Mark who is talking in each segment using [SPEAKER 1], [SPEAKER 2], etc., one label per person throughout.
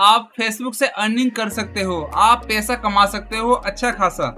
[SPEAKER 1] आप फेसबुक से अर्निंग कर सकते हो, आप पैसा कमा सकते हो अच्छा खासा।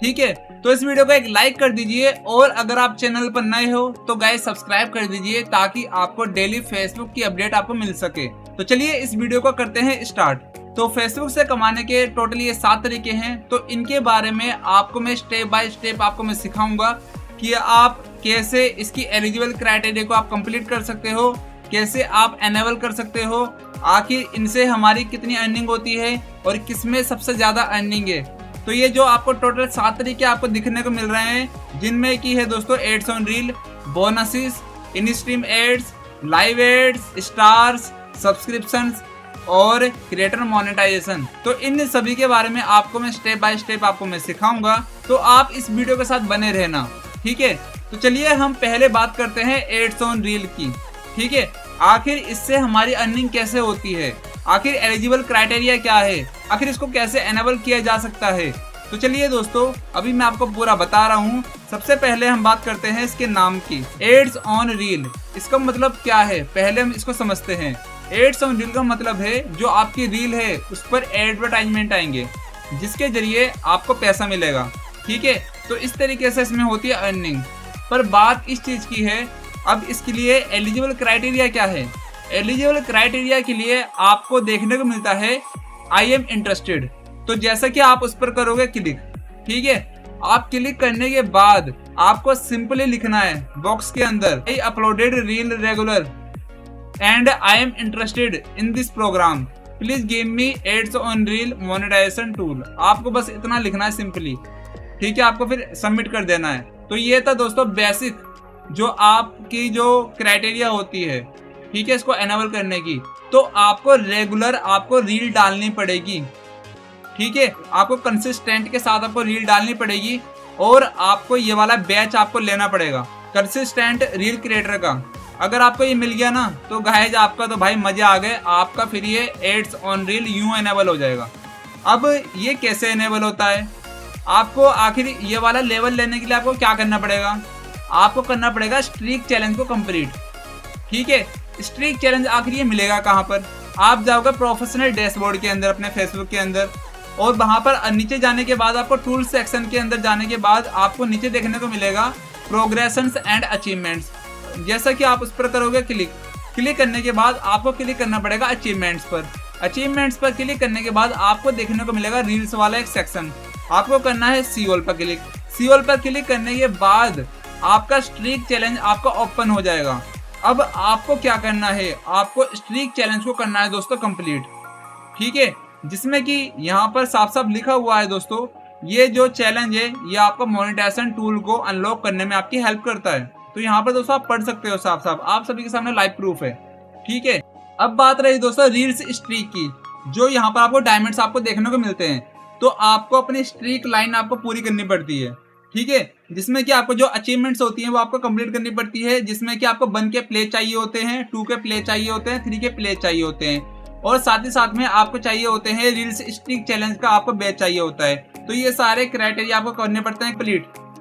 [SPEAKER 1] ठीक है, तो इस वीडियो को एक लाइक कर दीजिए और अगर आप चैनल पर नए हो तो गाइस सब्सक्राइब कर दीजिए ताकि आपको डेली फेसबुक की अपडेट आपको मिल सके। तो चलिए इस वीडियो को करते हैं स्टार्ट। तो फेसबुक से कमाने के टोटल ये 7 तरीके हैं, तो इनके बारे में आपको मैं स्टेप बाय स्टेप आपको मैं सिखाऊंगा कि आप कैसे इसकी एलिजिबल क्राइटेरिया को आप कंप्लीट कर सकते हो, कैसे आप एनेबल कर सकते हो, आखिर इनसे हमारी कितनी अर्निंग होती है और किसमें सबसे ज्यादा अर्निंग है। तो ये जो आपको टोटल 7 तरीके आपको दिखने को मिल रहे हैं, जिनमें की है दोस्तों ads on reel, bonuses, in stream ads, live ads, stars, subscriptions और क्रिएटर मोनेटाइजेशन। तो इन सभी के बारे में आपको मैं स्टेप बाय स्टेप आपको मैं सिखाऊंगा, तो आप इस वीडियो के साथ बने रहना। ठीक है, तो चलिए हम पहले बात करते हैं एड्स ऑन रील की। ठीक है, आखिर इससे हमारी अर्निंग कैसे होती है, आखिर एलिजिबल क्राइटेरिया क्या है, आखिर इसको कैसे एनेबल किया जा सकता है। तो चलिए दोस्तों अभी मैं आपको पूरा बता रहा हूँ। सबसे पहले हम बात करते हैं इसके नाम की, एड्स ऑन रील। इसका मतलब क्या है, पहले हम इसको समझते हैं। एड्स ऑन रील का मतलब है जो आपकी रील है उस पर एडवर्टाइजमेंट आएंगे जिसके जरिए आपको पैसा मिलेगा। ठीक है, तो इस तरीके से इसमें होती है अर्निंग। पर बात इस चीज की है, अब इसके लिए एलिजिबल क्राइटेरिया क्या है। एलिजिबल क्राइटेरिया के लिए आपको देखने को मिलता है आई एम इंटरेस्टेड। तो जैसा कि आप उस पर करोगे क्लिक, ठीक है, आप क्लिक करने के बाद आपको सिंपली लिखना है बॉक्स के अंदर I uploaded reel regular and I am interested in this program, please give me ads on reel monetization tool. आपको बस इतना लिखना है सिंपली। ठीक है, आपको फिर सबमिट कर देना है। तो ये था दोस्तों बेसिक जो आपकी जो क्राइटेरिया होती है, ठीक है, इसको एनेबल करने की। तो आपको रेगुलर आपको रील डालनी पड़ेगी। ठीक है, आपको कंसिस्टेंट के साथ आपको रील डालनी पड़ेगी और आपको ये वाला बैच आपको लेना पड़ेगा कंसिस्टेंट रील क्रिएटर का। अगर आपको ये मिल गया ना तो गाइस आपका तो भाई मजे आ गए, आपका फिर ये एड्स ऑन रील यूं एनेबल हो जाएगा। अब ये कैसे एनेबल होता है, आपको आखिर ये वाला लेवल लेने के लिए आपको क्या करना पड़ेगा, आपको करना पड़ेगा स्ट्रीक चैलेंज को कंप्लीट। ठीक है, स्ट्रीक चैलेंज आखिर ये मिलेगा कहाँ पर, आप जाओगे प्रोफेशनल डैशबोर्ड के अंदर अपने फेसबुक के अंदर, और वहां पर नीचे जाने के बाद आपको टूल सेक्शन के अंदर जाने के बाद आपको नीचे देखने को मिलेगा प्रोग्रेशंस एंड अचीवमेंट्स। जैसा कि आप उस पर करोगे क्लिक करने के बाद आपको क्लिक करना पड़ेगा अचीवमेंट्स पर। अचीवमेंट्स पर क्लिक करने के बाद आपको देखने को मिलेगा रील्स वाला एक सेक्शन, आपको करना है सी ऑल पर क्लिक। सी ऑल पर क्लिक करने के बाद आपका स्ट्रीक चैलेंज आपका ओपन हो जाएगा। अब आपको क्या करना है, आपको स्ट्रीक चैलेंज को करना है दोस्तों कंप्लीट। ठीक है, जिसमें कि यहाँ पर साफ साफ लिखा हुआ है दोस्तों, ये जो चैलेंज है ये आपको मोनेटाइजेशन टूल को अनलॉक करने में आपकी हेल्प करता है। तो यहाँ पर दोस्तों आप पढ़ सकते हो साफ साफ, आप सभी के सामने लाइव प्रूफ है। ठीक है, अब बात रही दोस्तों रील्स स्ट्रीक की, जो यहाँ पर आपको डायमंड्स आपको देखने को मिलते हैं। तो आपको अपनी स्ट्रीक लाइन आपको पूरी करनी पड़ती है। ठीक है, जिसमें कि आपको जो अचीवमेंट्स होती हैं वो आपको कंप्लीट करनी पड़ती है, जिसमें कि आपको 1 के प्ले चाहिए होते हैं, 2 के प्ले चाहिए होते हैं, 3 के प्ले चाहिए होते हैं, और साथ ही साथ में आपको चाहिए होते हैं रील्स स्ट्रीक चैलेंज का आपको बैच चाहिए होता है। तो ये सारे क्राइटेरिया आपको करने पड़ते हैं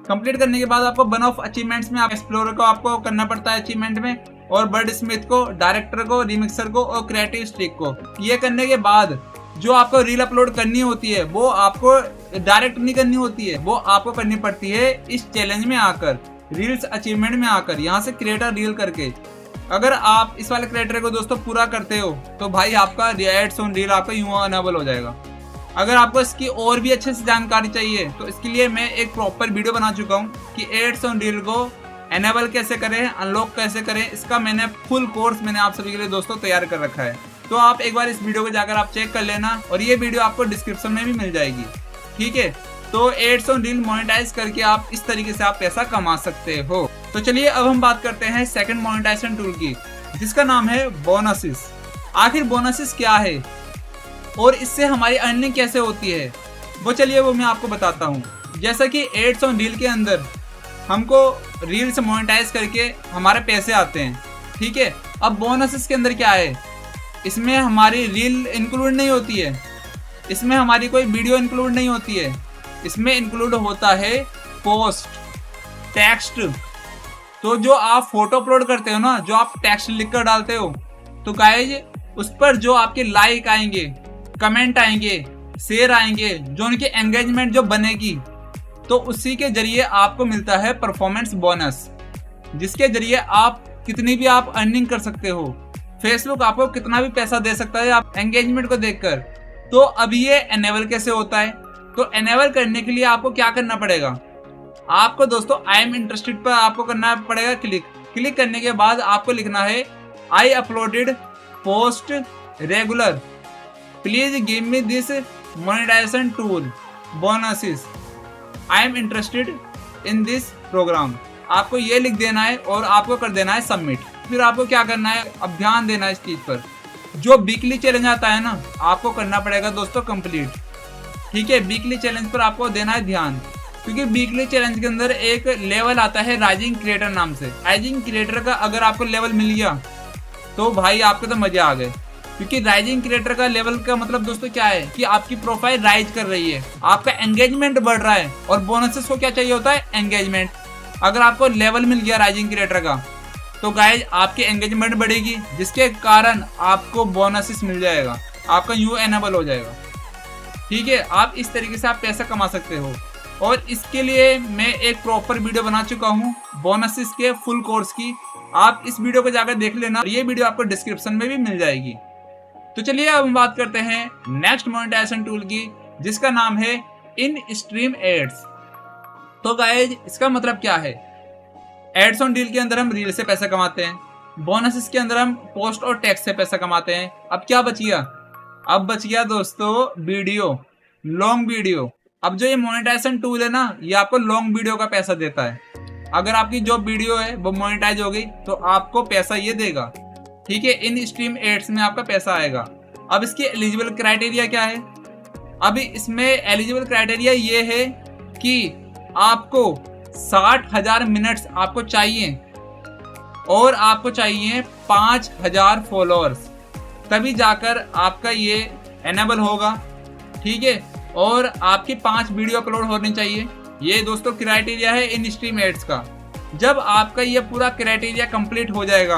[SPEAKER 1] कंप्लीट करने के बाद आपको 1 ऑफ अचीवमेंट्स में एक्सप्लोरर को आपको करना पड़ता है अचीवमेंट में, और बर्ड स्मिथ को, डायरेक्टर को, रिमिक्सर को और क्रिएटिव स्ट्रीक को। ये करने के बाद जो आपको रील अपलोड करनी होती है वो आपको डायरेक्ट नहीं करनी होती है, वो आपको करनी पड़ती है इस चैलेंज में आकर, रील्स अचीवमेंट में आकर, यहाँ से क्रिएटर रील करके। अगर आप इस वाले क्राइटेरिया को दोस्तों पूरा करते हो तो भाई आपका एड्स ऑन रील आपका यूं अनेबल हो जाएगा। अगर आपको इसकी और भी अच्छे से जानकारी चाहिए तो इसके लिए मैं एक प्रॉपर वीडियो बना चुका हूँ कि एड्स ऑन रील को एनेबल कैसे करें, अनलॉक कैसे करें, इसका मैंने फुल कोर्स मैंने आप सभी के लिए दोस्तों तैयार कर रखा है। तो आप एक बार इस वीडियो को जाकर आप चेक कर लेना, और ये वीडियो आपको डिस्क्रिप्शन में भी मिल जाएगी। ठीक है, तो एड्स ऑन रील मोनेटाइज करके आप इस तरीके से आप पैसा कमा सकते हो। तो चलिए अब हम बात करते हैं सेकंड मोनेटाइजेशन टूल की, जिसका नाम है बोनसेस। आखिर बोनसेस क्या है और इससे हमारी अर्निंग कैसे होती है, वो मैं आपको बताता हूँ। जैसा कि एड्स ऑन रील के अंदर हमको रील से मोनेटाइज करके हमारे पैसे आते हैं। ठीक है, अब बोनसेस के अंदर क्या है, इसमें हमारी रील इंक्लूड नहीं होती है, इसमें हमारी कोई वीडियो इंक्लूड नहीं होती है, इसमें इंक्लूड होता है पोस्ट, टेक्स्ट। तो जो आप फोटो अपलोड करते हो ना, जो आप टेक्स्ट लिखकर डालते हो, तो गाइज उस पर जो आपके लाइक आएंगे कमेंट आएंगे, शेयर आएंगे, जो उनकी एंगेजमेंट जो बनेगी, तो उसी के जरिए आपको मिलता है परफॉर्मेंस बोनस, जिसके जरिए आप कितनी भी आप अर्निंग कर सकते हो। फेसबुक आपको कितना भी पैसा दे सकता है आप एंगेजमेंट को देखकर। तो अब ये एनेबल कैसे होता है? तो एनेबल करने के लिए आपको क्या करना पड़ेगा? आपको दोस्तों आई एम इंटरेस्टेड पर आपको करना पड़ेगा क्लिक करने के बाद आपको लिखना है I uploaded post regular, please give me this monetization tool bonuses, I am interested in this program. आपको ये लिख देना है और आपको कर देना है सबमिट। फिर आपको क्या करना है, अब ध्यान देना है इस चीज पर। जो वीकली चैलेंज आता है ना, आपको करना पड़ेगा दोस्तों कंप्लीट। ठीक है, वीकली चैलेंज पर आपको देना है ध्यान, क्योंकि वीकली चैलेंज के अंदर एक लेवल आता है राइजिंग क्रिएटर नाम से। राइजिंग क्रिएटर का अगर आपको लेवल मिल गया तो भाई आपके तो मजे आ गए, क्योंकि राइजिंग क्रिएटर का लेवल का मतलब दोस्तों क्या है कि आपकी प्रोफाइल राइज कर रही है, आपका एंगेजमेंट बढ़ रहा है, और बोनसेस को क्या चाहिए होता है? एंगेजमेंट। अगर आपको लेवल मिल गया राइजिंग क्रिएटर का तो गाइज आपकी एंगेजमेंट बढ़ेगी, जिसके कारण आपको बोनसेस मिल जाएगा, आपका यू एनेबल हो जाएगा। ठीक है, आप इस तरीके से आप पैसा कमा सकते हो। और इसके लिए मैं एक प्रॉपर वीडियो बना चुका हूँ बोनसेस के फुल कोर्स की, आप इस वीडियो को जाकर देख लेना, ये वीडियो आपको डिस्क्रिप्शन में भी मिल जाएगी। तो चलिए अब हम बात करते हैं नेक्स्ट मोनेटाइजेशन टूल की, जिसका नाम है इन स्ट्रीम एड्स। तो गाइज इसका मतलब क्या है? एड्स ऑन डील के अंदर हम रील से पैसा कमाते हैं, बोनसेस के अंदर हम पोस्ट और टेक्स्ट से पैसा कमाते हैं। अब क्या बच गया? अब बच गया दोस्तों वीडियो, लॉन्ग वीडियो। अब जो ये मोनेटाइजेशन टूल है ना, ये आपको लॉन्ग वीडियो का पैसा देता है। अगर आपकी जो वीडियो है वो मोनेटाइज हो गई तो आपको पैसा ये देगा। ठीक है, इन स्ट्रीम एड्स में आपका पैसा आएगा। अब इसके एलिजिबल क्राइटेरिया क्या है? अभी इसमें एलिजिबल क्राइटेरिया ये है कि आपको 60,000 मिनट्स आपको चाहिए और आपको चाहिए 5,000 फॉलोअर्स, तभी जाकर आपका ये एनेबल होगा। ठीक है, और आपकी 5 वीडियो अपलोड होनी चाहिए। ये दोस्तों क्राइटेरिया है इन स्ट्रीम एड्स का। जब आपका ये पूरा क्राइटेरिया कंप्लीट हो जाएगा,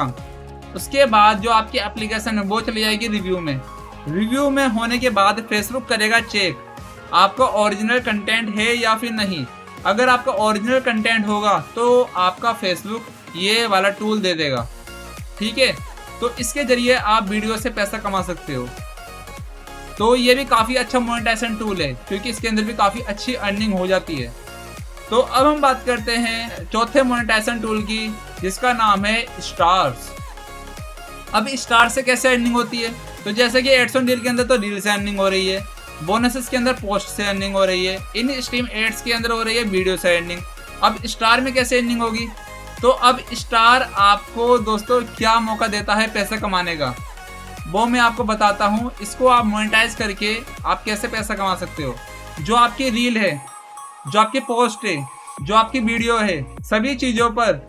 [SPEAKER 1] उसके बाद जो आपकी एप्लीकेशन है वो चली जाएगी रिव्यू में। रिव्यू में होने के बाद फेसबुक करेगा चेक आपका ओरिजिनल कंटेंट है या फिर नहीं। अगर आपका ओरिजिनल कंटेंट होगा तो आपका फेसबुक ये वाला टूल दे देगा। ठीक है, तो इसके जरिए आप वीडियो से पैसा कमा सकते हो। तो ये भी काफ़ी अच्छा मोनेटाइजेशन टूल है, क्योंकि इसके अंदर भी काफ़ी अच्छी अर्निंग हो जाती है। तो अब हम बात करते हैं चौथे मोनेटाइजेशन टूल की, जिसका नाम है स्टार्स। अब स्टार से कैसे अर्निंग होती है? तो जैसे कि एड्स ऑन डील के अंदर तो रील से अर्निंग हो रही है, बोनसेस के अंदर पोस्ट से अर्निंग हो रही है, इन स्ट्रीम एड्स के अंदर हो रही है वीडियो से अर्निंग। अब स्टार में कैसे अर्निंग होगी? तो अब स्टार आपको दोस्तों क्या मौका देता है पैसा कमाने का, वो मैं आपको बताता हूँ। इसको आप मोनेटाइज करके आप कैसे पैसा कमा सकते हो। जो आपकी रील है, जो आपकी पोस्ट है, जो आपकी वीडियो है, सभी चीज़ों पर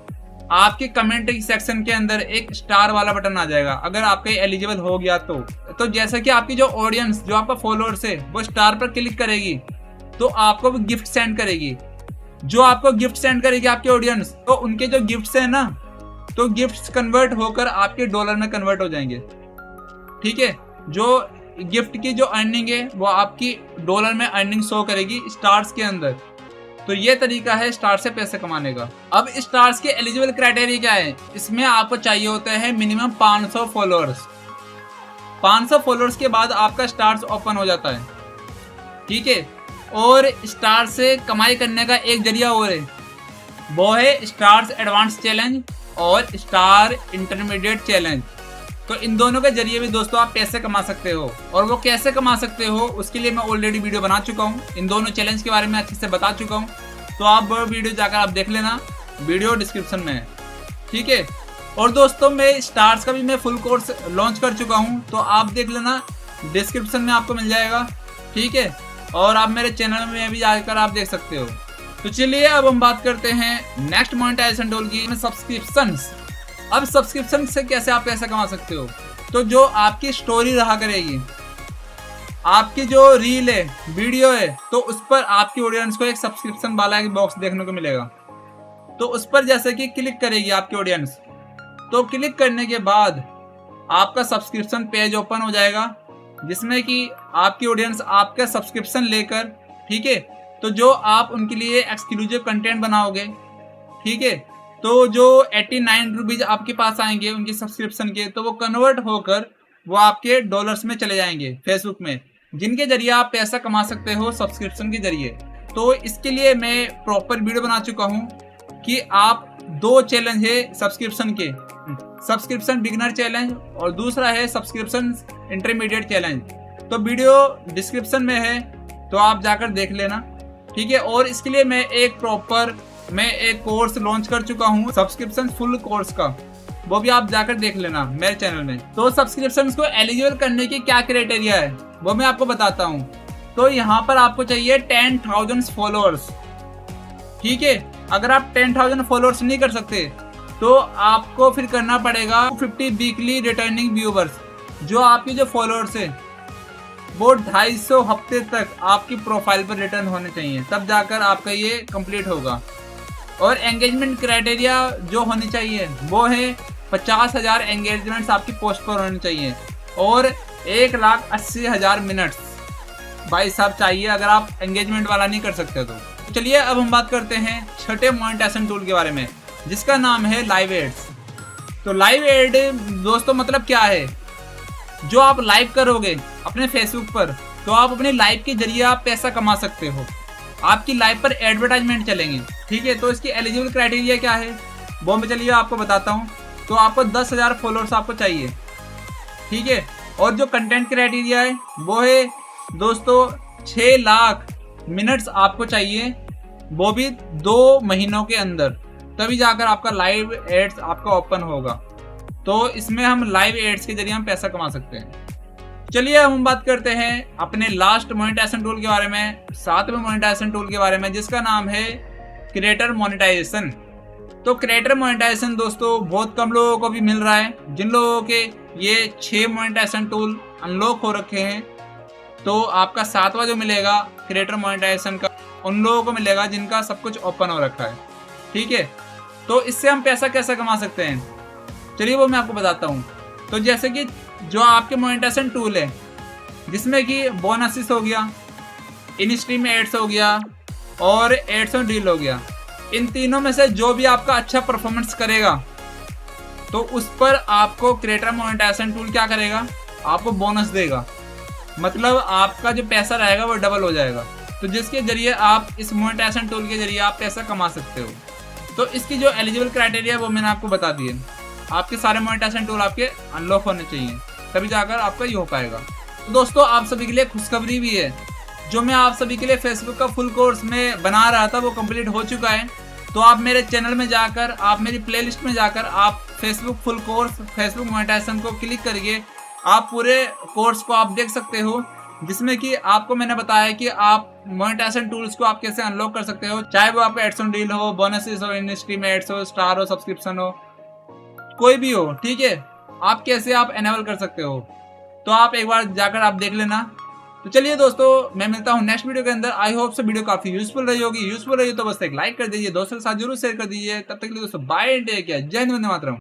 [SPEAKER 1] आपके कमेंट सेक्शन के अंदर एक स्टार वाला बटन आ जाएगा। अगर आपका एलिजिबल हो गया तो जैसा कि आपकी जो ऑडियंस, जो आपका फॉलोअर्स है, वो स्टार पर क्लिक करेगी तो आपको वो गिफ्ट सेंड करेगी। जो आपको गिफ्ट सेंड करेगी आपकी ऑडियंस, तो उनके जो गिफ्ट्स हैं ना, तो गिफ्ट्स कन्वर्ट होकर आपके डॉलर में कन्वर्ट हो जाएंगे। ठीक है, जो गिफ्ट की जो अर्निंग है वो आपकी डॉलर में अर्निंग शो करेगी स्टार्स के अंदर। तो ये तरीका है स्टार से पैसे कमाने का। अब स्टार्स के एलिजिबल क्राइटेरिया क्या है? इसमें आपको चाहिए होता है मिनिमम 500 फॉलोअर्स। 500 फॉलोअर्स के बाद आपका स्टार्स ओपन हो जाता है। ठीक है, और स्टार से कमाई करने का एक जरिया और है, वो है स्टार्स एडवांस चैलेंज और स्टार इंटरमीडिएट चैलेंज। तो इन दोनों के जरिए भी दोस्तों आप पैसे कमा सकते हो। और वो कैसे कमा सकते हो उसके लिए मैं ऑलरेडी वीडियो बना चुका हूँ, इन दोनों चैलेंज के बारे में अच्छे से बता चुका हूँ। तो आप वो वीडियो जाकर आप देख लेना, वीडियो डिस्क्रिप्शन में है। ठीक है, और दोस्तों मैं स्टार्स का भी मैं फुल कोर्स लॉन्च कर चुका हूँ, तो आप देख लेना, डिस्क्रिप्शन में आपको मिल जाएगा। ठीक है, और आप मेरे चैनल में भी जाकर आप देख सकते हो। तो चलिए अब हम बात करते हैं नेक्स्ट मोनेटाइजेशन टूल की, सब्सक्रिप्शंस। अब सब्सक्रिप्शन से कैसे आप पैसा कमा सकते हो? तो जो आपकी स्टोरी रहा करेगी, आपकी जो रील है, वीडियो है, तो उस पर आपकी ऑडियंस को एक सब्सक्रिप्शन वाला एक बॉक्स देखने को मिलेगा। तो उस पर जैसे कि क्लिक करेगी आपकी ऑडियंस, तो क्लिक करने के बाद आपका सब्सक्रिप्शन पेज ओपन हो जाएगा जिसमें कि आपकी ऑडियंस आपका सब्सक्रिप्शन लेकर, ठीक है, तो जो आप उनके लिए एक्सक्लूसिव कंटेंट बनाओगे, ठीक है, तो जो 89 रुपीज आपके पास आएंगे उनके सब्सक्रिप्शन के, तो वो कन्वर्ट होकर वो आपके डॉलर्स में चले जाएंगे फेसबुक में, जिनके जरिए आप पैसा कमा सकते हो सब्सक्रिप्शन के जरिए। तो इसके लिए मैं प्रॉपर वीडियो बना चुका हूँ कि आप 2 चैलेंज है सब्सक्रिप्शन के, सब्सक्रिप्शन बिगिनर चैलेंज और दूसरा है सब्सक्रिप्शन इंटरमीडिएट चैलेंज। तो वीडियो डिस्क्रिप्शन में है, तो आप जाकर देख लेना, ठीक है। और इसके लिए मैं एक कोर्स लॉन्च कर चुका हूँ सब्सक्रिप्शन फुल कोर्स का, वो भी आप जाकर देख लेना मेरे चैनल में। तो सब्सक्रिप्शन को एलिजिबल करने की क्या क्राइटेरिया है वो मैं आपको बताता हूँ। तो यहाँ पर आपको चाहिए 10,000 फॉलोअर्स, ठीक है। अगर आप 10,000 फॉलोअर्स नहीं कर सकते तो आपको फिर करना पड़ेगा 50 वीकली रिटर्निंग व्यूवर्स, जो आपके जो फॉलोअर्स है वो 250 हफ्ते तक आपकी प्रोफाइल पर रिटर्न होने चाहिए, तब जाकर आपका ये कंप्लीट होगा। और एंगेजमेंट क्राइटेरिया जो होनी चाहिए वो है 50,000 एंगेजमेंट्स आपकी पोस्ट पर होने चाहिए और 1,80,000 मिनट्स भाई साहब चाहिए, अगर आप एंगेजमेंट वाला नहीं कर सकते तो। चलिए अब हम बात करते हैं छठे मोनेटाइजेशन टूल के बारे में, जिसका नाम है लाइव एड्स। तो लाइव एड दोस्तों मतलब क्या है, जो आप लाइव करोगे अपने फेसबुक पर, तो आप अपने लाइव के जरिए आप पैसा कमा सकते हो, आपकी लाइव पर एडवर्टाइजमेंट चलेंगे, ठीक है। तो इसकी एलिजिबल क्राइटेरिया क्या है वो मैं चलिए आपको बताता हूँ। तो आपको 10,000 फॉलोअर्स आपको चाहिए, ठीक है। और जो कंटेंट क्राइटेरिया है वो है दोस्तों 6 लाख मिनट्स आपको चाहिए, वो भी 2 महीनों के अंदर, तभी जाकर आपका लाइव एड्स आपका ओपन होगा। तो इसमें हम लाइव एड्स के जरिए हम पैसा कमा सकते हैं। चलिए हम बात करते हैं अपने लास्ट मोनेटाइजेशन टूल के बारे में, 7वें मोनेटाइजेशन टूल के बारे में, जिसका नाम है क्रिएटर मोनेटाइजेशन। तो क्रिएटर मोनेटाइजेशन दोस्तों बहुत कम लोगों को भी मिल रहा है, जिन लोगों के ये 6 मोनेटाइजेशन टूल अनलॉक हो रखे हैं, तो आपका 7वां जो मिलेगा क्रिएटर मोनेटाइजेशन का उन लोगों को मिलेगा जिनका सब कुछ ओपन हो रखा है, ठीक है। तो इससे हम पैसा कैसे कमा सकते हैं, चलिए वो मैं आपको बताता हूँ। तो जैसे कि जो आपके मोनेटाइजेशन टूल है, जिसमें कि बोनसेस हो गया, इन स्ट्रीम एड्स हो गया और एड्स ऑन डील हो गया, इन तीनों में से जो भी आपका अच्छा परफॉर्मेंस करेगा तो उस पर आपको क्रिएटर मोनेटाइजेशन टूल क्या करेगा, आपको बोनस देगा, मतलब आपका जो पैसा रहेगा वो डबल हो जाएगा। तो जिसके जरिए आप इस मोनेटाइजेशन टूल के जरिए आप पैसा कमा सकते हो। तो इसकी जो एलिजिबल क्राइटेरिया वो मैंने आपको बता दिए, आपके सारे मोनेटाइजेशन टूल आपके अनलॉक होने चाहिए, तभी जाकर आपका ये हो पाएगा। तो दोस्तों आप सभी के लिए खुशखबरी भी है, जो मैं आप सभी के लिए फेसबुक का फुल कोर्स में बना रहा था वो कंप्लीट हो चुका है। तो आप मेरे चैनल में जाकर, आप मेरी प्लेलिस्ट में जाकर आप Facebook full course, Facebook monetization को क्लिक करके आप पूरे कोर्स को आप देख सकते हो, जिसमें कि आपको मैंने बताया कि आप मोनेटाइजेशन टूल्स को आप कैसे अनलॉक कर सकते हो, चाहे वो आपका एड्स ऑन डील हो, बोनसेस हो, इन स्ट्रीम एड्स हो, स्टार हो, सब्सक्रिप्शन हो, कोई भी हो, ठीक है, आप कैसे आप एनेबल कर सकते हो। तो आप एक बार जाकर आप देख लेना। तो चलिए दोस्तों मैं मिलता हूँ नेक्स्ट वीडियो के अंदर। आई होप से वीडियो काफी यूजफुल रही होगी। यूजफुल रही तो बस एक लाइक कर दीजिए, दोस्तों के साथ जरूर शेयर कर दीजिए। तब तक के लिए दोस्तों बाय, टेक केयर, जय हिंद, वंदे मातरम।